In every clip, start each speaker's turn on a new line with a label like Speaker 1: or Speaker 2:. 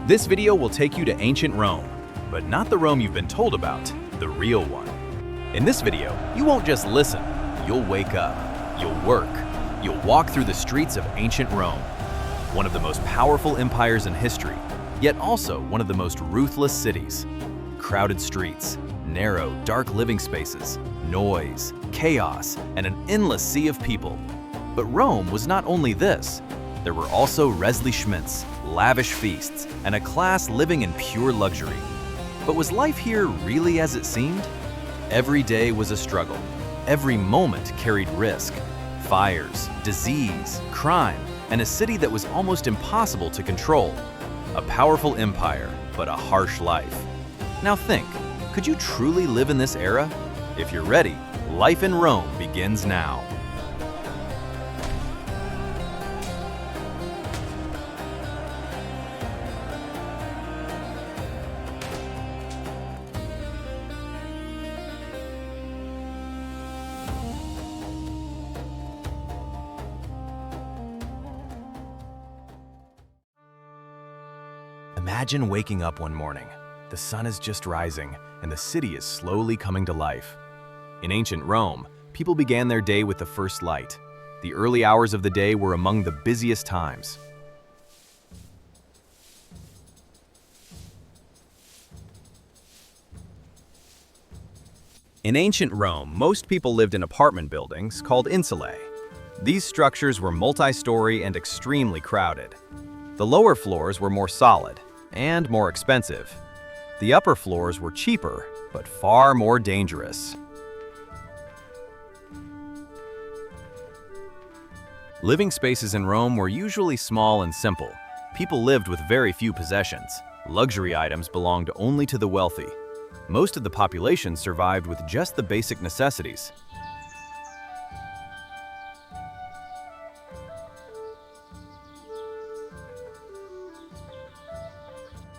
Speaker 1: This video will take you to ancient Rome, but not the Rome you've been told about, the real one. In this video, you won't just listen, you'll wake up, you'll work, you'll walk through the streets of ancient Rome, one of the most powerful empires in history, yet also one of the most ruthless cities. Crowded streets, narrow, dark living spaces, noise, chaos, and an endless sea of people. But Rome was not only this. There were also Schmidts, lavish feasts, and a class living in pure luxury. But was life here really as it seemed? Every day was a struggle. Every moment carried risk. Fires, disease, crime, and a city that was almost impossible to control. A powerful empire, but a harsh life. Now think, could you truly live in this era? If you're ready, life in Rome begins now. Imagine waking up one morning. The sun is just rising, and the city is slowly coming to life. In ancient Rome, people began their day with the first light. The early hours of the day were among the busiest times. In ancient Rome, most people lived in apartment buildings called insulae. These structures were multi-story and extremely crowded. The lower floors were more solid and more expensive. The upper floors were cheaper, but far more dangerous. Living spaces in Rome were usually small and simple. People lived with very few possessions. Luxury items belonged only to the wealthy. Most of the population survived with just the basic necessities.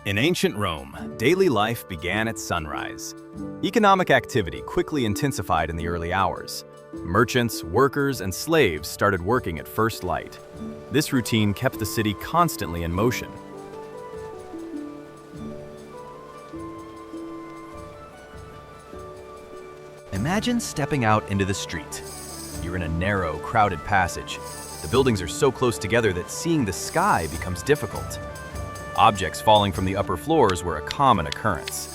Speaker 1: In ancient Rome, daily life began at sunrise. Economic activity quickly intensified in the early hours. Merchants, workers, and slaves started working at first light. This routine kept the city constantly in motion. Imagine stepping out into the street. You're in a narrow, crowded passage. The buildings are so close together that seeing the sky becomes difficult. Objects falling from the upper floors were a common occurrence.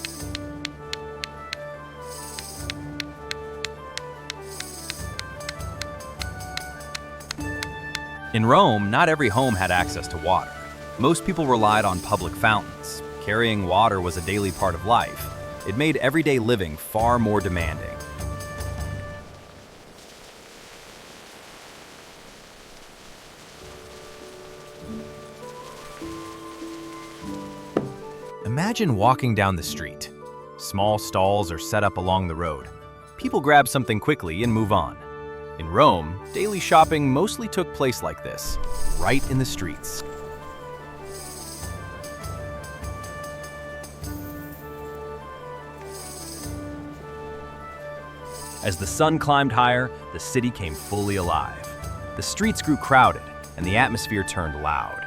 Speaker 1: In Rome, not every home had access to water. Most people relied on public fountains. Carrying water was a daily part of life. It made everyday living far more demanding. Imagine walking down the street. Small stalls are set up along the road. People grab something quickly and move on. In Rome, daily shopping mostly took place like this, right in the streets. As the sun climbed higher, the city came fully alive. The streets grew crowded, and the atmosphere turned loud.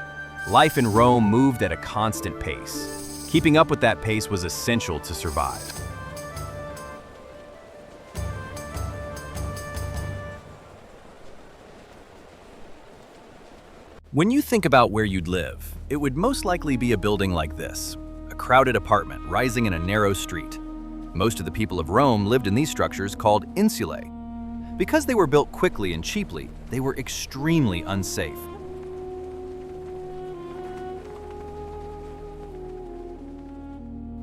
Speaker 1: Life in Rome moved at a constant pace. Keeping up with that pace was essential to survive. When you think about where you'd live, it would most likely be a building like this, a crowded apartment rising in a narrow street. Most of the people of Rome lived in these structures called insulae. Because they were built quickly and cheaply, they were extremely unsafe.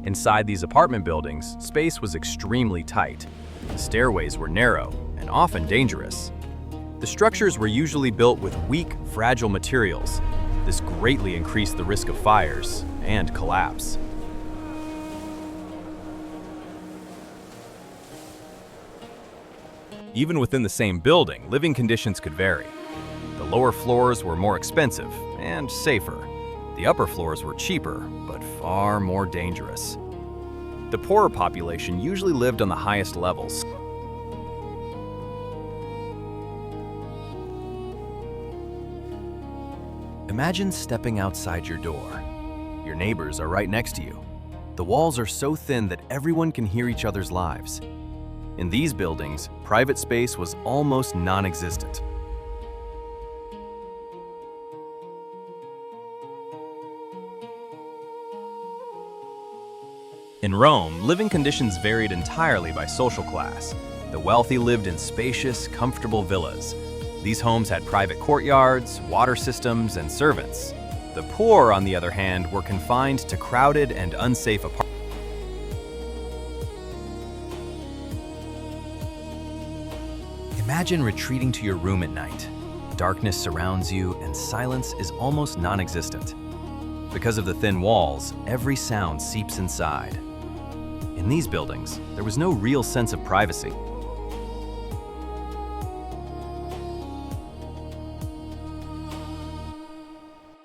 Speaker 1: Inside these apartment buildings, space was extremely tight. The stairways were narrow and often dangerous. The structures were usually built with weak, fragile materials. This greatly increased the risk of fires and collapse. Even within the same building, living conditions could vary. The lower floors were more expensive and safer. The upper floors were cheaper, but far more dangerous. The poorer population usually lived on the highest levels. Imagine stepping outside your door. your neighbors are right next to you. The walls are so thin that everyone can hear each other's lives. In these buildings, private space was almost non-existent. In Rome, living conditions varied entirely by social class. The wealthy lived in spacious, comfortable villas. These homes had private courtyards, water systems, and servants. The poor, on the other hand, were confined to crowded and unsafe apartments. Imagine retreating to your room at night. Darkness surrounds you, and silence is almost non-existent. Because of the thin walls, every sound seeps inside. In these buildings, there was no real sense of privacy.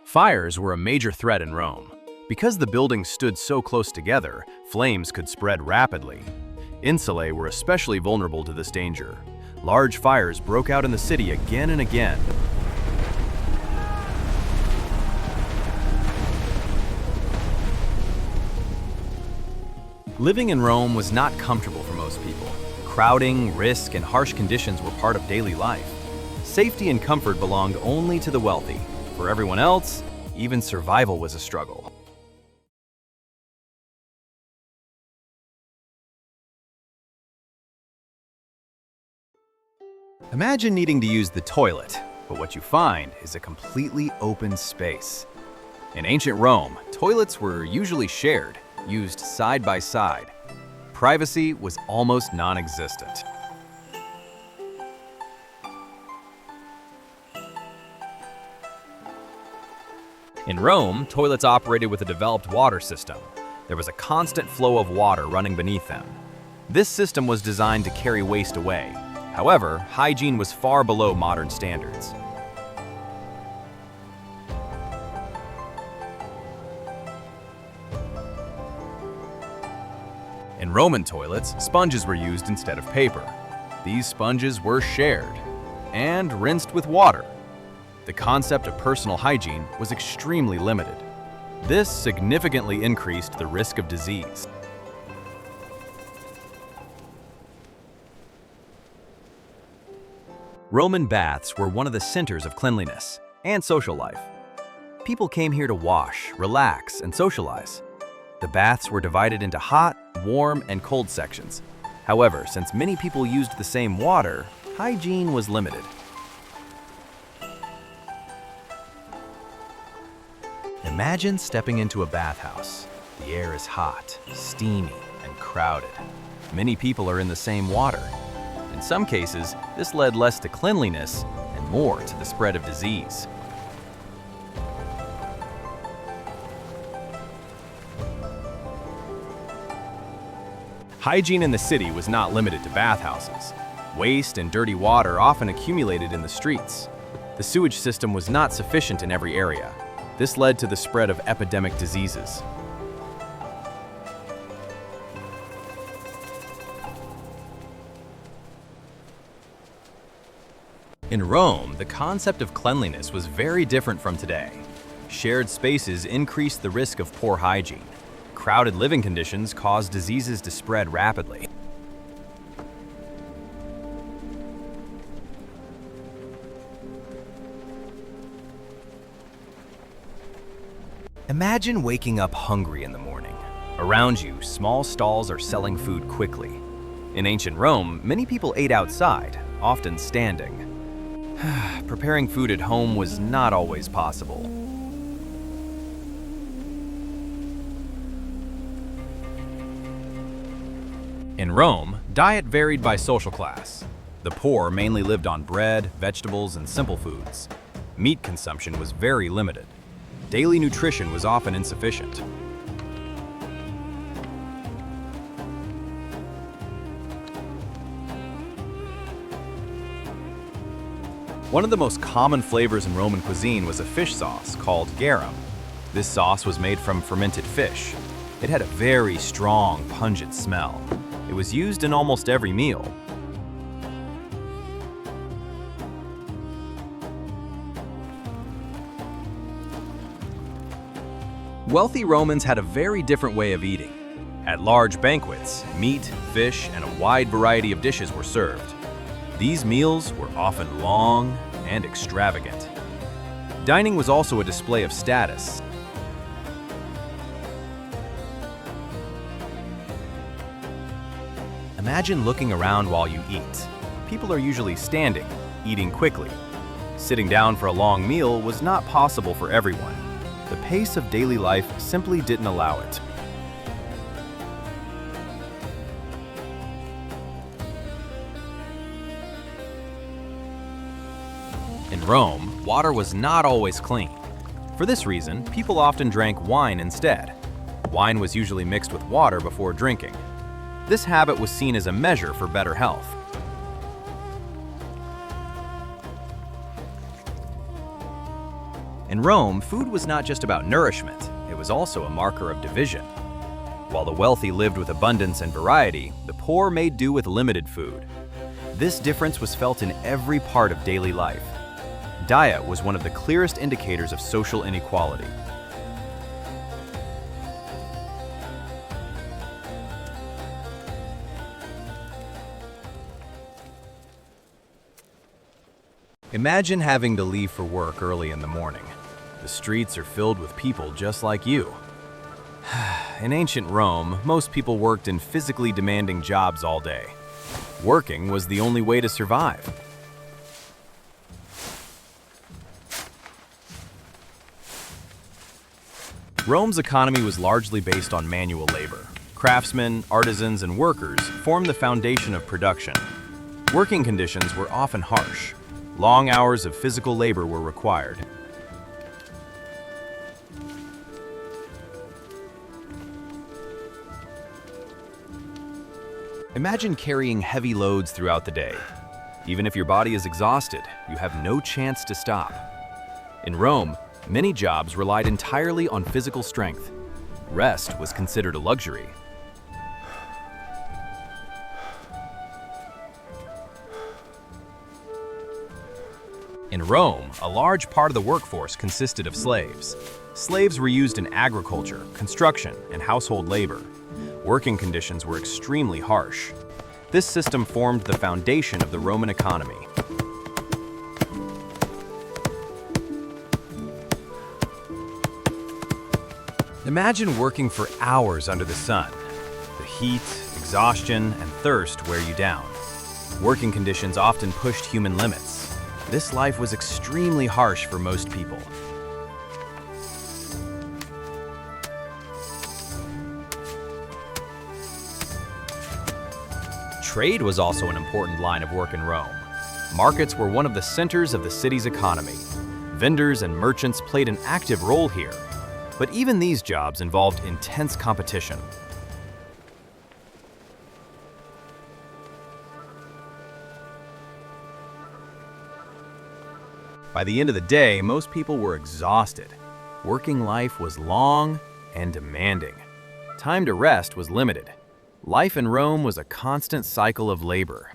Speaker 1: Fires were a major threat in Rome. Because the buildings stood so close together, flames could spread rapidly. Insulae were especially vulnerable to this danger. Large fires broke out in the city again and again. Living in Rome was not comfortable for most people. Crowding, risk, and harsh conditions were part of daily life. Safety and comfort belonged only to the wealthy. For everyone else, even survival was a struggle. Imagine needing to use the toilet, but what you find is a completely open space. In ancient Rome, toilets were usually shared, used side by side. Privacy was almost non-existent. In Rome, toilets operated with a developed water system. There was a constant flow of water running beneath them. This system was designed to carry waste away. However, hygiene was far below modern standards. In Roman toilets, sponges were used instead of paper. These sponges were shared and rinsed with water. The concept of personal hygiene was extremely limited. This significantly increased the risk of disease. Roman baths were one of the centers of cleanliness and social life. People came here to wash, relax, and socialize. The baths were divided into hot, warm, and cold sections. However, since many people used the same water, hygiene was limited. Imagine stepping into a bathhouse. The air is hot, steamy, and crowded. Many people are in the same water. In some cases, this led less to cleanliness and more to the spread of disease. Hygiene in the city was not limited to bathhouses. Waste and dirty water often accumulated in the streets. The sewage system was not sufficient in every area. This led to the spread of epidemic diseases. In Rome, the concept of cleanliness was very different from today. Shared spaces increased the risk of poor hygiene. Crowded living conditions caused diseases to spread rapidly. Imagine waking up hungry in the morning. Around you, small stalls are selling food quickly. In ancient Rome, many people ate outside, often standing. Preparing food at home was not always possible. In Rome, diet varied by social class. The poor mainly lived on bread, vegetables, and simple foods. Meat consumption was very limited. Daily nutrition was often insufficient. One of the most common flavors in Roman cuisine was a fish sauce called garum. This sauce was made from fermented fish. It had a very strong, pungent smell. It was used in almost every meal. Wealthy Romans had a very different way of eating. At large banquets, meat, fish, and a wide variety of dishes were served. These meals were often long and extravagant. Dining was also a display of status. Imagine looking around while you eat. People are usually standing, eating quickly. Sitting down for a long meal was not possible for everyone. The pace of daily life simply didn't allow it. In Rome, water was not always clean. For this reason, people often drank wine instead. Wine was usually mixed with water before drinking. This habit was seen as a measure for better health. In Rome, food was not just about nourishment, it was also a marker of division. While the wealthy lived with abundance and variety, the poor made do with limited food. This difference was felt in every part of daily life. Diet was one of the clearest indicators of social inequality. Imagine having to leave for work early in the morning. The streets are filled with people just like you. In ancient Rome, most people worked in physically demanding jobs all day. Working was the only way to survive. Rome's economy was largely based on manual labor. Craftsmen, artisans, and workers formed the foundation of production. Working conditions were often harsh. Long hours of physical labor were required. Imagine carrying heavy loads throughout the day. Even if your body is exhausted, you have no chance to stop. In Rome, many jobs relied entirely on physical strength. Rest was considered a luxury. In Rome, a large part of the workforce consisted of slaves. Slaves were used in agriculture, construction, and household labor. Working conditions were extremely harsh. This system formed the foundation of the Roman economy. Imagine working for hours under the sun. The heat, exhaustion, and thirst wear you down. Working conditions often pushed human limits. This life was extremely harsh for most people. Trade was also an important line of work in Rome. Markets were one of the centers of the city's economy. Vendors and merchants played an active role here. But even these jobs involved intense competition. By the end of the day, most people were exhausted. Working life was long and demanding. Time to rest was limited. Life in Rome was a constant cycle of labor.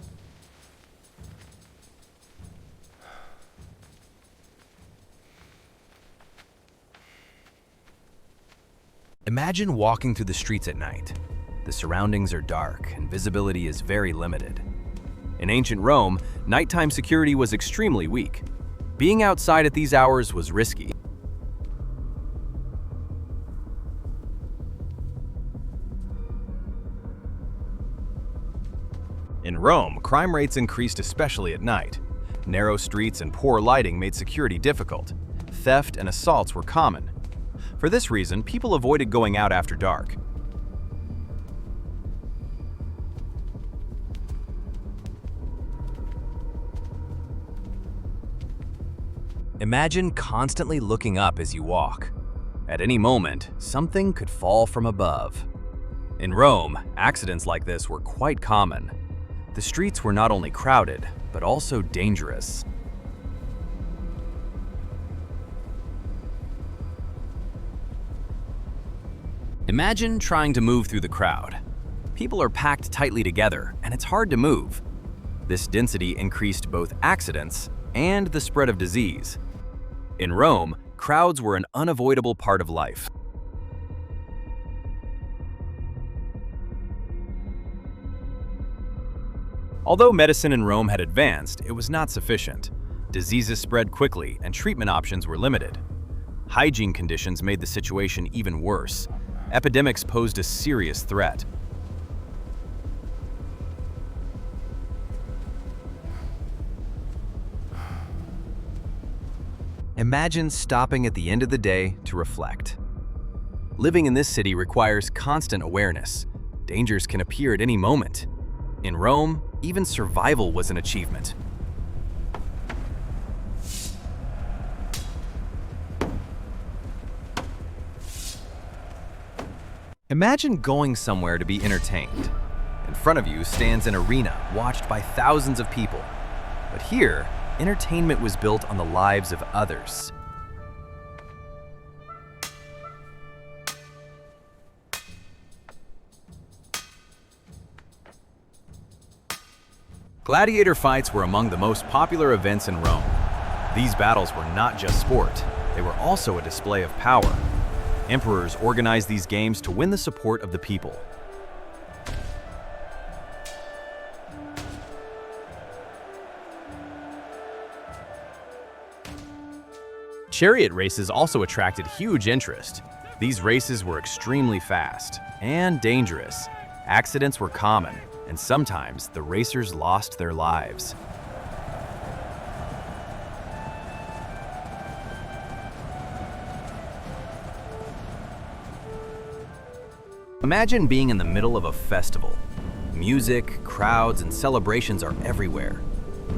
Speaker 1: Imagine walking through the streets at night. The surroundings are dark and visibility is very limited. In ancient Rome, nighttime security was extremely weak. Being outside at these hours was risky. In Rome, crime rates increased especially at night. Narrow streets and poor lighting made security difficult. Theft and assaults were common. For this reason, people avoided going out after dark. Imagine constantly looking up as you walk. At any moment, something could fall from above. In Rome, accidents like this were quite common. The streets were not only crowded, but also dangerous. Imagine trying to move through the crowd. People are packed tightly together, and it's hard to move. This density increased both accidents and the spread of disease. In Rome, crowds were an unavoidable part of life. Although medicine in Rome had advanced, it was not sufficient. Diseases spread quickly and treatment options were limited. Hygiene conditions made the situation even worse. Epidemics posed a serious threat. Imagine stopping at the end of the day to reflect. Living in this city requires constant awareness. Dangers can appear at any moment. In Rome, even survival was an achievement. Imagine going somewhere to be entertained. In front of you stands an arena watched by thousands of people. But here, entertainment was built on the lives of others. Gladiator fights were among the most popular events in Rome. These battles were not just sport, they were also a display of power. Emperors organized these games to win the support of the people. Chariot races also attracted huge interest. These races were extremely fast and dangerous. Accidents were common, and sometimes the racers lost their lives. Imagine being in the middle of a festival. Music, crowds, and celebrations are everywhere.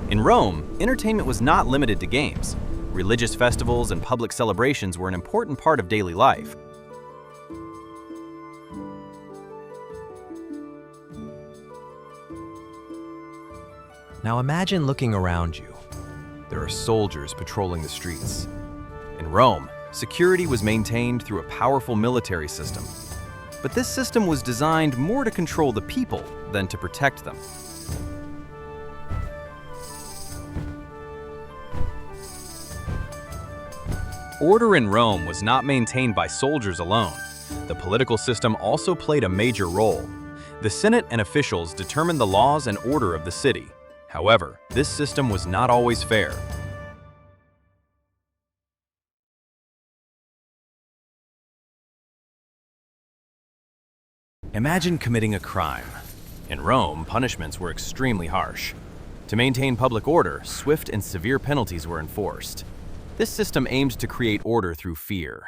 Speaker 1: In Rome, entertainment was not limited to games. Religious festivals and public celebrations were an important part of daily life. Now imagine looking around you. There are soldiers patrolling the streets. In Rome, security was maintained through a powerful military system. But this system was designed more to control the people than to protect them. Order in Rome was not maintained by soldiers alone. The political system also played a major role. The Senate and officials determined the laws and order of the city. However, this system was not always fair. Imagine committing a crime. In Rome, punishments were extremely harsh. To maintain public order, swift and severe penalties were enforced. This system aimed to create order through fear.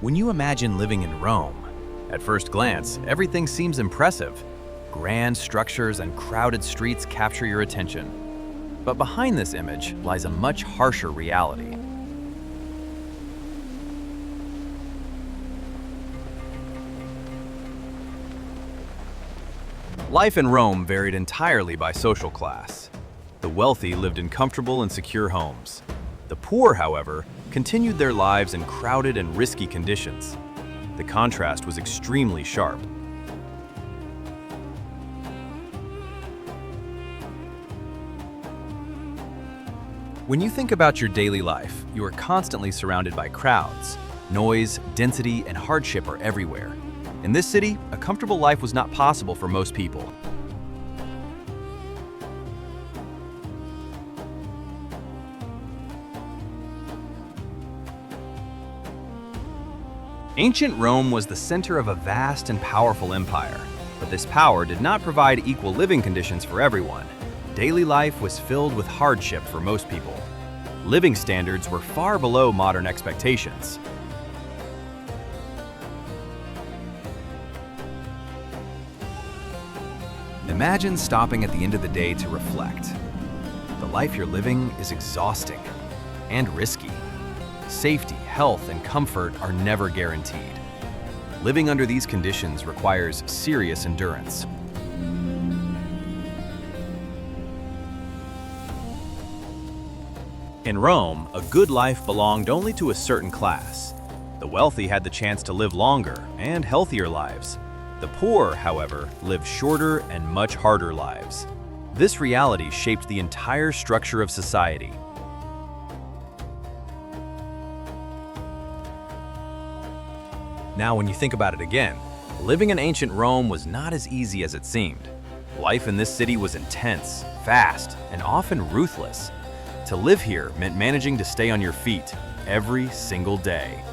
Speaker 1: When you imagine living in Rome, at first glance, everything seems impressive. Grand structures and crowded streets capture your attention. But behind this image lies a much harsher reality. Life in Rome varied entirely by social class. The wealthy lived in comfortable and secure homes. The poor, however, continued their lives in crowded and risky conditions. The contrast was extremely sharp. When you think about your daily life, you are constantly surrounded by crowds. Noise, density, and hardship are everywhere. In this city, a comfortable life was not possible for most people. Ancient Rome was the center of a vast and powerful empire, but this power did not provide equal living conditions for everyone. Daily life was filled with hardship for most people. Living standards were far below modern expectations. Imagine stopping at the end of the day to reflect. The life you're living is exhausting and risky. Safety, health, and comfort are never guaranteed. Living under these conditions requires serious endurance. In Rome, a good life belonged only to a certain class. The wealthy had the chance to live longer and healthier lives. The poor, however, lived shorter and much harder lives. This reality shaped the entire structure of society. Now, when you think about it again, living in ancient Rome was not as easy as it seemed. Life in this city was intense, fast, and often ruthless. To live here meant managing to stay on your feet every single day.